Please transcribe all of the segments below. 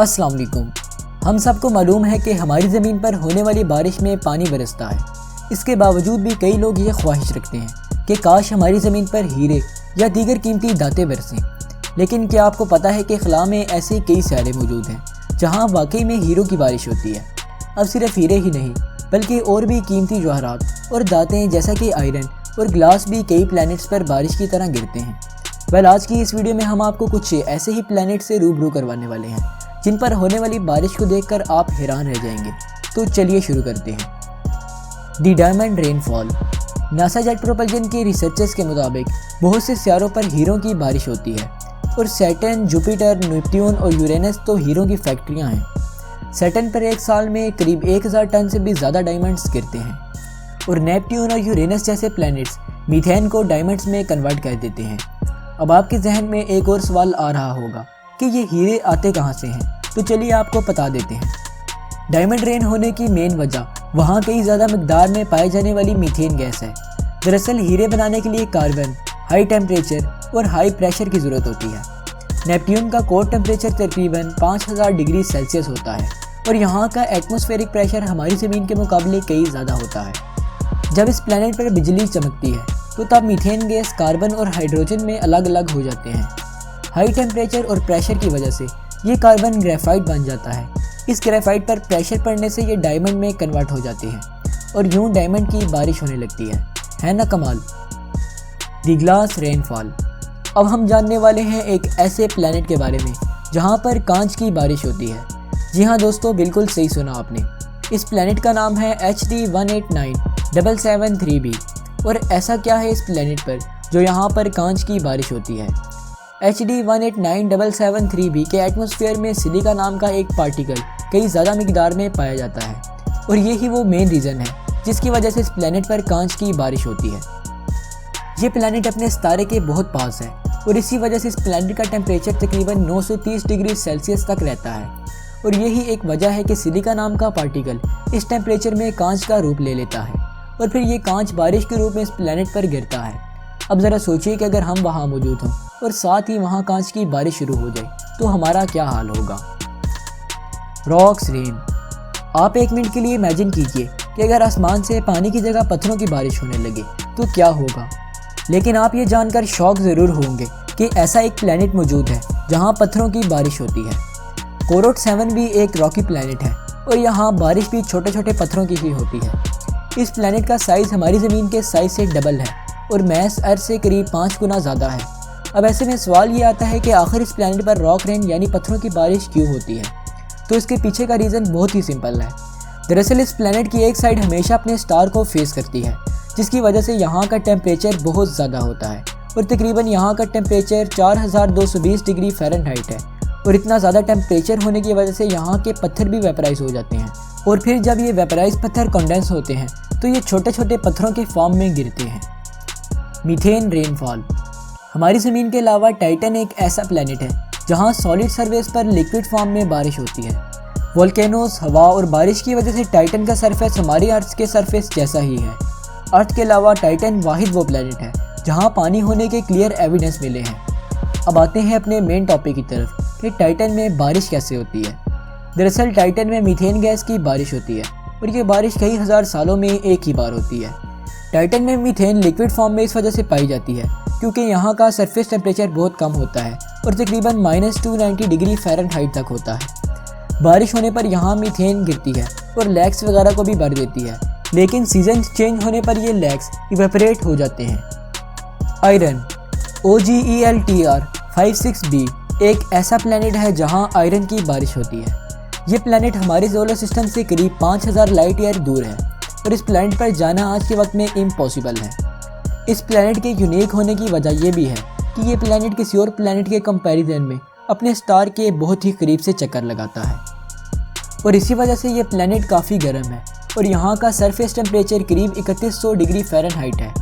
अस्सलाम वालेकुम। हम सबको मालूम है कि हमारी ज़मीन पर होने वाली बारिश में पानी बरसता है। इसके बावजूद भी कई लोग ये ख्वाहिश रखते हैं कि काश हमारी ज़मीन पर हीरे या दीगर कीमती धातें बरसें। लेकिन क्या आपको पता है कि खला में ऐसे कई सियारे मौजूद हैं जहाँ वाकई में हीरों की बारिश होती है। अब सिर्फ हीरे ही नहीं बल्कि और भी कीमती जवाहरात और धातें जैसा कि आयरन और ग्लास भी कई प्लैनेट्स पर बारिश की तरह गिरते हैं। आज की इस वीडियो में हम आपको कुछ ऐसे ही प्लैनेट से रूबरू करवाने वाले हैं जिन पर होने वाली बारिश को देखकर आप हैरान रह जाएंगे। तो चलिए शुरू करते हैं। The diamond rainfall. NASA jet propulsion के रिसर्चर्स के मुताबिक बहुत से सियारों पर हीरों की बारिश होती है और सैटर्न, जुपिटर, नेपट्यून और यूरेनस तो हीरों की फैक्ट्रियां हैं। सैटर्न पर एक साल में करीब 1000 टन से भी ज़्यादा डायमंड्स गिरते हैं और नेपट्यून और यूरेनस जैसे प्लैनेट्स मीथेन को डायमंड्स में कन्वर्ट कर देते हैं। अब आपके जहन में एक और सवाल आ रहा होगा कि ये हीरे आते कहाँ से हैं, तो चलिए आपको बता देते हैं। डायमंड रेन होने की मेन वजह वहाँ कई ज़्यादा मिकदार में पाए जाने वाली मीथेन गैस है। दरअसल हीरे बनाने के लिए कार्बन, हाई टेम्परेचर और हाई प्रेशर की ज़रूरत होती है। नेपट्यून का कोर टेम्परेचर तकरीबन 5000 डिग्री सेल्सियस होता है और यहाँ का एटमॉस्फेरिक प्रेशर हमारी ज़मीन के मुकाबले कई ज़्यादा होता है। जब इस प्लैनेट पर बिजली चमकती है तो तब मीथेन गैस कार्बन और हाइड्रोजन में अलग अलग हो जाते हैं। हाई टेम्परेचर और प्रेशर की वजह से ये कार्बन ग्रेफाइट बन जाता है। इस ग्रेफाइट पर प्रेशर पड़ने से ये डायमंड में कन्वर्ट हो जाते हैं और यूं डायमंड की बारिश होने लगती है ना कमाल। दी ग्लास रेनफॉल। अब हम जानने वाले हैं एक ऐसे प्लैनेट के बारे में जहाँ पर कांच की बारिश होती है। जी हाँ दोस्तों, बिल्कुल सही सुना आपने। इस प्लैनेट का नाम है HD 189773b। और ऐसा क्या है इस प्लैनेट पर जो यहाँ पर कांच की बारिश होती है। HD 189773b के एटमॉस्फेयर में सिलिका नाम का एक पार्टिकल कई ज़्यादा मिकदार में पाया जाता है और यही वो मेन रीज़न है जिसकी वजह से इस प्लैनेट पर कांच की बारिश होती है। ये प्लैनेट अपने सितारे के बहुत पास है और इसी वजह से इस प्लैनेट का टेम्परेचर तकरीबन 930 डिग्री सेल्सियस तक रहता है और यही एक वजह है कि सिलिका नाम का पार्टिकल इस टेम्परेचर में कांच का रूप ले लेता है और फिर ये कांच बारिश के रूप में इस प्लैनेट पर गिरता है। अब ज़रा सोचिए कि अगर हम वहाँ मौजूद हों और साथ ही वहाँ कांच की बारिश शुरू हो जाए तो हमारा क्या हाल होगा। Rocks rain. आप एक मिनट के लिए इमेजिन कीजिए कि अगर आसमान से पानी की जगह पत्थरों की बारिश होने लगे तो क्या होगा। लेकिन आप ये जानकर शॉक ज़रूर होंगे कि ऐसा एक प्लैनेट मौजूद है जहाँ पत्थरों की बारिश होती है। कोरोट 7 भी एक रॉकी प्लैनेट है और यहाँ बारिश भी छोटे छोटे पत्थरों की ही होती है। इस प्लैनेट का साइज़ हमारी ज़मीन के साइज़ से डबल है और मैस अर्थ से करीब 5 गुना ज़्यादा है। अब ऐसे में सवाल ये आता है कि आखिर इस प्लैनेट पर रॉक रेन यानी पत्थरों की बारिश क्यों होती है। तो इसके पीछे का रीज़न बहुत ही सिंपल है। दरअसल इस प्लैनेट की एक साइड हमेशा अपने स्टार को फेस करती है जिसकी वजह से यहाँ का टेम्परेचर बहुत ज़्यादा होता है और तकरीबन यहाँ का टेम्परेचर 4220 डिग्री फ़ारेनहाइट है और इतना ज़्यादा टेम्परेचर होने की वजह से यहाँ के पत्थर भी वेपराइज हो जाते हैं और फिर जब ये वेपराइज पत्थर कंडेंस होते हैं तो ये छोटे छोटे पत्थरों के फॉर्म में गिरते हैं। Methane rainfall. हमारी ज़मीन के अलावा टाइटन एक ऐसा प्लैनेट है जहाँ सॉलिड सरफेस पर लिक्विड फॉर्म में बारिश होती है। वोल्केनोस, हवा और बारिश की वजह से टाइटन का सरफेस हमारी अर्थ के सरफेस जैसा ही है। अर्थ के अलावा टाइटन वाहिद वो प्लैनेट है जहाँ पानी होने के क्लियर एविडेंस मिले हैं। अब आते हैं अपने मेन टॉपिक की तरफ कि टाइटन में बारिश कैसे होती है। दरअसल टाइटन में मीथेन गैस की बारिश होती है और ये बारिश कई हज़ार सालों में एक ही बार होती है। टाइटन में मीथेन लिक्विड फॉर्म में इस वजह से पाई जाती है क्योंकि यहाँ का सरफेस टेम्परेचर बहुत कम होता है और तकरीबन -290 डिग्री फ़ारेनहाइट तक होता है। बारिश होने पर यहाँ मीथेन गिरती है और लेक्स वगैरह को भी भर देती है, लेकिन सीजन चेंज होने पर ये लेक्स इवेपोरेट हो जाते हैं। आयरन। OGELTR 56b एक ऐसा प्लैनेट है जहाँ आयरन की बारिश होती है। ये प्लैनेट हमारे सोलर सिस्टम से करीब 5000 लाइट ईयर दूर है और इस प्लैनेट पर जाना आज के वक्त में इम्पॉसिबल है। इस प्लैनेट के यूनिक होने की वजह यह भी है कि ये प्लैनेट किसी और प्लैनेट के कंपैरिजन में अपने स्टार के बहुत ही करीब से चक्कर लगाता है और इसी वजह से ये प्लैनेट काफ़ी गर्म है और यहाँ का सरफेस टेम्परेचर करीब 3100 डिग्री फ़ारेनहाइट है।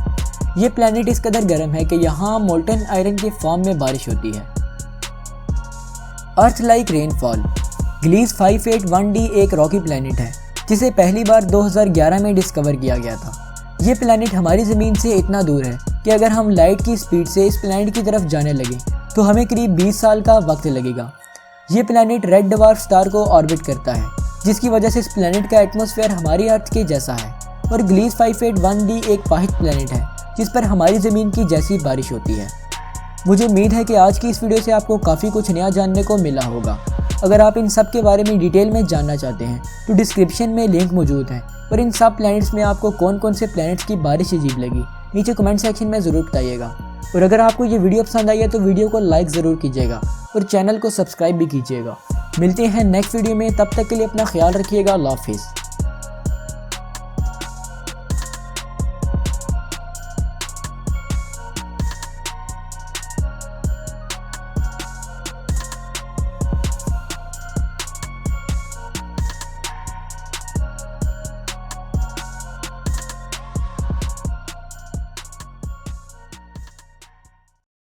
ये प्लैनेट इस कदर गर्म है कि यहाँ मोल्टन आयरन के फॉर्म में बारिश होती है। Earth like rainfall. Gliese 581d एक रॉकी प्लैनेट है जिसे पहली बार 2011 में डिस्कवर किया गया था। ये प्लैनेट हमारी ज़मीन से इतना दूर है कि अगर हम लाइट की स्पीड से इस प्लैनेट की तरफ जाने लगे तो हमें करीब 20 साल का वक्त लगेगा। ये प्लैनेट रेड डवार्फ स्टार को ऑर्बिट करता है, जिसकी वजह से इस प्लैनेट का एटमॉस्फेयर हमारी अर्थ के जैसा है। और ग्लीस 581d एक वाहिद प्लैनेट है जिस पर हमारी ज़मीन की जैसी बारिश होती है। मुझे उम्मीद है कि आज की इस वीडियो से आपको काफ़ी कुछ नया जानने को मिला होगा। अगर आप इन सब के बारे में डिटेल में जानना चाहते हैं तो डिस्क्रिप्शन में लिंक मौजूद है। और इन सब प्लैनेट्स में आपको कौन कौन से प्लैनेट्स की बारिश अजीब लगी, नीचे कमेंट सेक्शन में ज़रूर बताइएगा। और अगर आपको ये वीडियो पसंद आई है तो वीडियो को लाइक ज़रूर कीजिएगा और चैनल को सब्सक्राइब भी कीजिएगा। मिलते हैं नेक्स्ट वीडियो में, तब तक के लिए अपना ख्याल रखिएगा। अल्लाह हाफिज़।